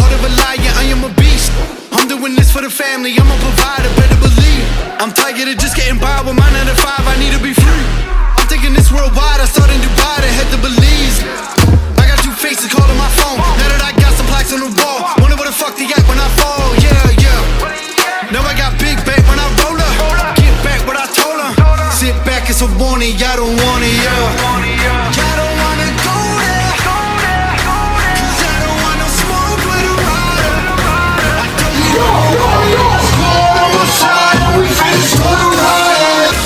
heart of a lion, I am a beast. I'm doing this for the family, I'm a provider, better believe. I'm tired of just getting by with my 9 to 5, I need to be free. I'm thinking this worldwide, I started in Dubai to head to Belize. I got 2 faces calling my phone, now that I got some plaques on the wall. Wonder where the fuck they at when I fall, yeah, yeah. Now I got big back when I roll up. Get back what I told her. Sit back, it's a warning, y'all don't want it, yeah. Y'all don't wanna go there, cause I don't want no smoke with a rider. I don't know. Squad on my side, and we finished for the riot.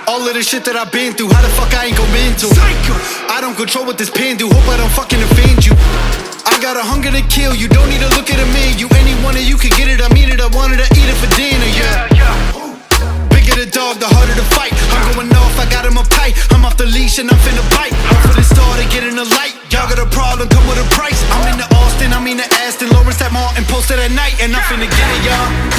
All of the shit that I've been through, how the fuck I ain't gon' mental? I don't control what this pen do, hope I don't fucking offend you. I got a hunger to kill, you don't need to look at a menu. Any one of you can get it, I mean it, I wanted to eat it for dinner, yeah. Bigger the dog, the harder the fight. I'm going off, I got him uptight. I'm off the leash and I'm finna bite. I'm for the star to get in the light. Y'all got a problem, come with a price. I'm in the Austin, I'm in the Aston, Lawrence at Martin, posted at night, and I'm finna get it, y'all.